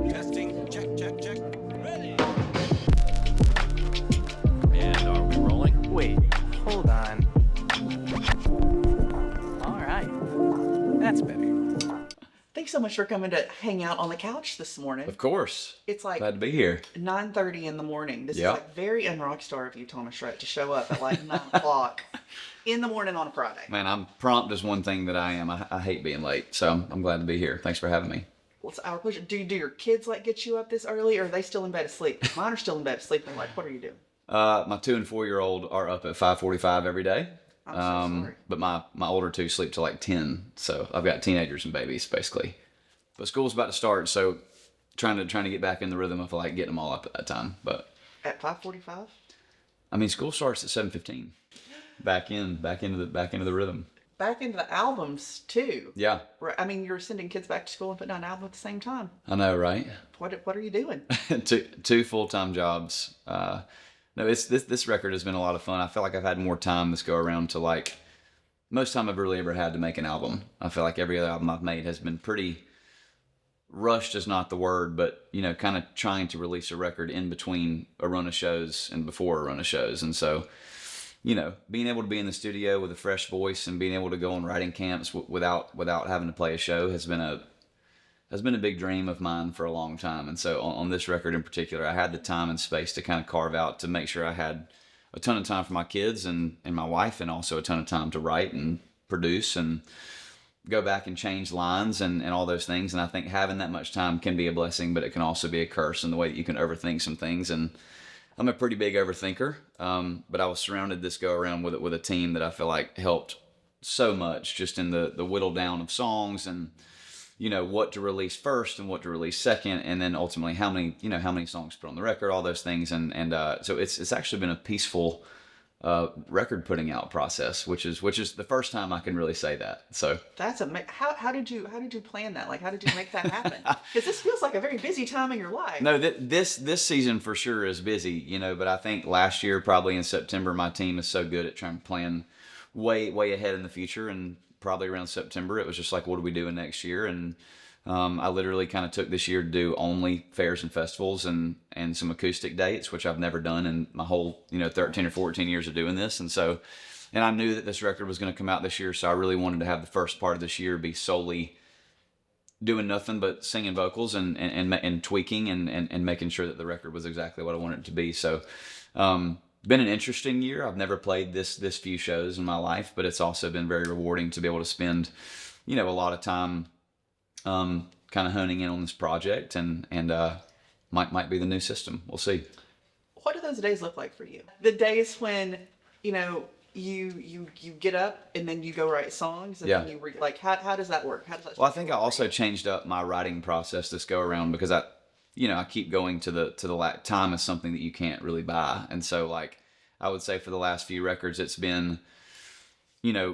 Testing. Check. Ready. And are we rolling? Wait, hold on. All right, that's better. Thanks so much for coming to hang out on the couch this morning. Of course. It's like Glad to be here. 9:30 in the morning. This Yep. is like very un-rockstar of you, Thomas Rhett, to show up at like 9 o'clock in the morning on a Friday. Man, I'm prompt is one thing that I am. I hate being late, so I'm glad to be here. Thanks for having me. Well, it's our pleasure. Do your kids like get you up this early, or are they still in bed asleep? Mine are still in bed asleep. I'm like, what are you doing? My 2 and 4-year-old are up at 5:45 every day. I'm so sorry. But my older two sleep till like 10. So I've got teenagers and babies basically. But school's about to start, so trying to get back in the rhythm of like getting them all up at that time. But At 5:45? I mean, school starts at 7:15. Back into the rhythm. Back into the albums too. Yeah, Right. I mean, you're sending kids back to school and putting out an album at the same time. I know, right? What are you doing? two full-time jobs. No, this record has been a lot of fun. I feel like I've had more time this go around to like most time I've really ever had to make an album. I feel like every other album I've made has been pretty rushed is not the word, but you know, kind of trying to release a record in between a run of shows and before a run of shows. And so, you know, being able to be in the studio with a fresh voice and being able to go on writing camps without having to play a show has been a big dream of mine for a long time. And so on this record in particular, I had the time and space to kind of carve out to make sure I had a ton of time for my kids and my wife, and also a ton of time to write and produce and go back and change lines and all those things. And I think having that much time can be a blessing, but it can also be a curse in the way that you can overthink some things. And I'm a pretty big overthinker, but I was surrounded this go around with a team that I feel like helped so much just in the whittle down of songs and, you know, what to release first and what to release second, and then ultimately how many songs to put on the record, all those things. And so it's actually been a peaceful record putting out process, which is the first time I can really say that. So That's how did you plan that? Like, how did you make that happen? Because this feels like a very busy time in your life. no, this season for sure is busy, you know, but I think last year, probably in September, my team is so good at trying to plan way ahead in the future, and probably around September, it was just like, what are we doing next year? And I literally kind of took this year to do only fairs and festivals and some acoustic dates, which I've never done in my whole, 13 or 14 years of doing this. And so, and I knew that this record was going to come out this year, so I really wanted to have the first part of this year be solely doing nothing but singing vocals and tweaking and making sure that the record was exactly what I wanted it to be. So, been an interesting year. I've never played this few shows in my life, but it's also been very rewarding to be able to spend, a lot of time kind of honing in on this project, and might be the new system. We'll see. What do those days look like for you? The days when, you get up and then you go write songs, and Yeah. then how does that work? How does that Well, I think I also changed up my writing process this go around because I keep going to the time is something that you can't really buy. And so like, I would say for the last few records, it's been,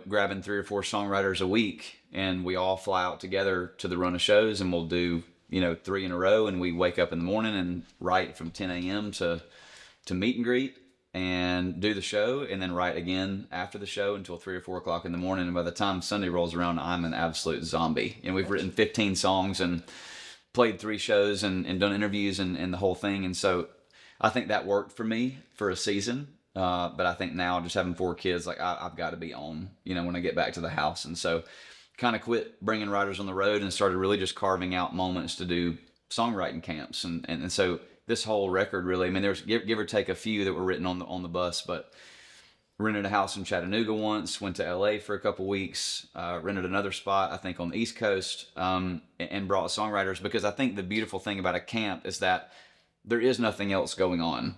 grabbing 3 or 4 songwriters a week, and we all fly out together to the run of shows, and we'll do, 3 in a row, and we wake up in the morning and write from 10 a.m. to meet and greet and do the show, and then write again after the show until 3 or 4 o'clock in the morning. And by the time Sunday rolls around, I'm an absolute zombie. And we've written 15 songs and played 3 shows and done interviews and the whole thing. And so I think that worked for me for a season. But I think now, just having 4 kids, like I've got to be on, when I get back to the house. And so kind of quit bringing writers on the road and started really just carving out moments to do songwriting camps. And so this whole record really, I mean, there's give or take a few that were written on the bus, but rented a house in Chattanooga once, went to LA for a couple weeks, rented another spot, I think on the East Coast, and brought songwriters, because I think the beautiful thing about a camp is that there is nothing else going on.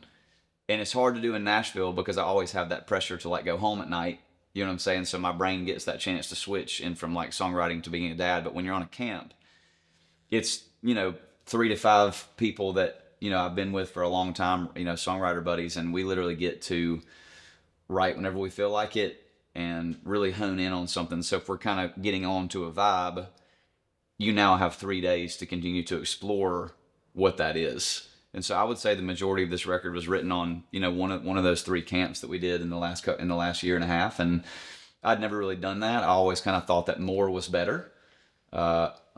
And it's hard to do in Nashville because I always have that pressure to like go home at night. You know what I'm saying? So my brain gets that chance to switch in from like songwriting to being a dad. But when you're on a camp, it's, 3 to 5 people that, I've been with for a long time, songwriter buddies. And we literally get to write whenever we feel like it and really hone in on something. So if we're kind of getting on to a vibe, you now have 3 days to continue to explore what that is. And so I would say the majority of this record was written on, one of those 3 camps that we did in the last year and a half. And I'd never really done that. I always kind of thought that more was better.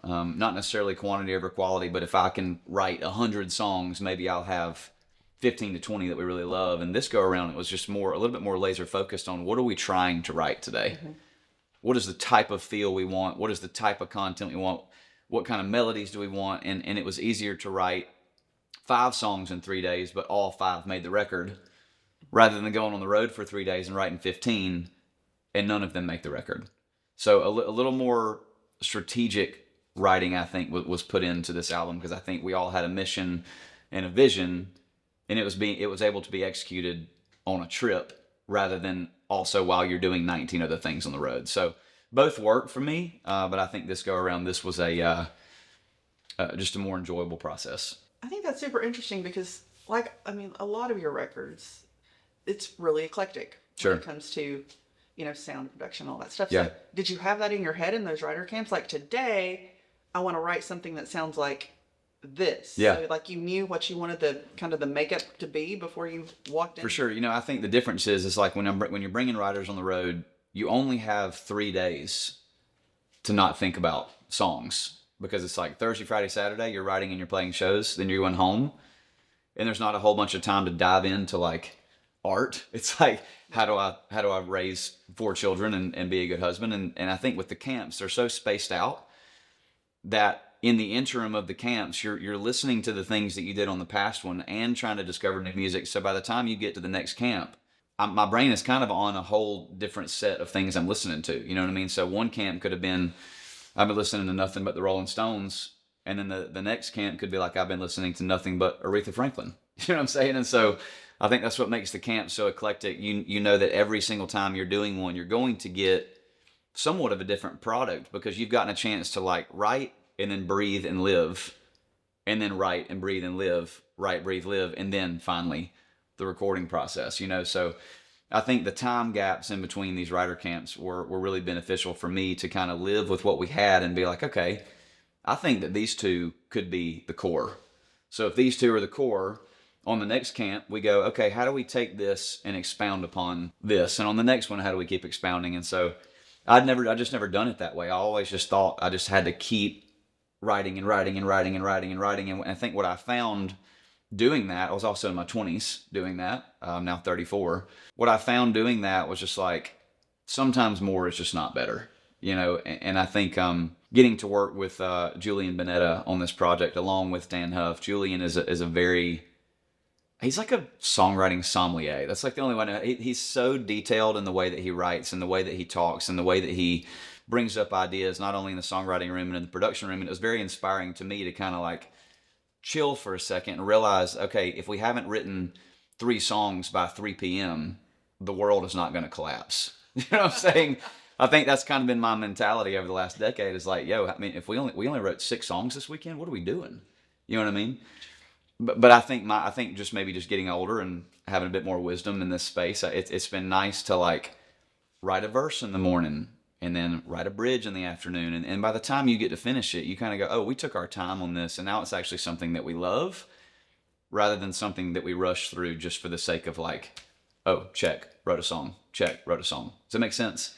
Not necessarily quantity over quality, but if I can write 100 songs, maybe I'll have 15 to 20 that we really love. And this go around, it was just a little bit more laser focused on what are we trying to write today? What is the type of feel we want? What is the type of content we want? What kind of melodies do we want? And it was easier to write 5 songs in 3 days, but all 5 made the record, rather than going on the road for 3 days and writing 15 and none of them make the record. So a little more strategic writing, I think, was put into this album, because I think we all had a mission and a vision, and it was able to be executed on a trip rather than also while you're doing 19 other things on the road. So both worked for me, but I think this go around, this was just a more enjoyable process. I think that's super interesting because, a lot of your records, it's really eclectic Sure. when it comes to, sound production, all that stuff. Yeah. So did you have that in your head in those writer camps? Like, today, I want to write something that sounds like this. Yeah. So, you knew what you wanted the makeup to be before you walked in? For sure. I think the difference is like when you're bringing writers on the road, you only have 3 days to not think about songs, because it's like Thursday, Friday, Saturday, you're writing and you're playing shows, then you're going home, and there's not a whole bunch of time to dive into art. It's like, how do I raise 4 children and be a good husband? And I think with the camps, they're so spaced out that in the interim of the camps, you're listening to the things that you did on the past one and trying to discover new music. So by the time you get to the next camp, my brain is kind of on a whole different set of things I'm listening to. You know what I mean? So one camp could have been, I've been listening to nothing but the Rolling Stones. And then the next camp could be like, I've been listening to nothing but Aretha Franklin. You know what I'm saying? And so I think that's what makes the camp so eclectic. You know that every single time you're doing one, you're going to get somewhat of a different product, because you've gotten a chance to write and then breathe and live, and then write and breathe and live, write, breathe, live, and then finally the recording process, So I think the time gaps in between these writer camps were really beneficial for me to kind of live with what we had and be like, okay, I think that these 2 could be the core. So if these 2 are the core, on the next camp, we go, okay, how do we take this and expound upon this? And on the next one, how do we keep expounding? And so I just never done it that way. I always just thought I just had to keep writing and writing and writing and writing and writing. And I think what I found doing that, I was also in my 20s doing that. I'm now 34. What I found doing that was just sometimes more is just not better, And I think getting to work with Julian Bonetta on this project, along with Dan Huff. Julian is a very, he's like a songwriting sommelier. That's the only way. He's so detailed in the way that he writes and the way that he talks and the way that he brings up ideas, not only in the songwriting room and in the production room. And it was very inspiring to me to kind of chill for a second and realize, okay, if we haven't written 3 songs by 3 p.m., the world is not going to collapse. You know what I'm saying? I think that's kind of been my mentality over the last decade, is if we only wrote 6 songs this weekend, what are we doing? You know what I mean? But I think just maybe just getting older and having a bit more wisdom in this space, it's been nice to write a verse in the morning and then write a bridge in the afternoon. And by the time you get to finish it, you kind of go, oh, we took our time on this, and now it's actually something that we love, rather than something that we rush through just for the sake of oh, check, wrote a song, check, wrote a song. Does that make sense?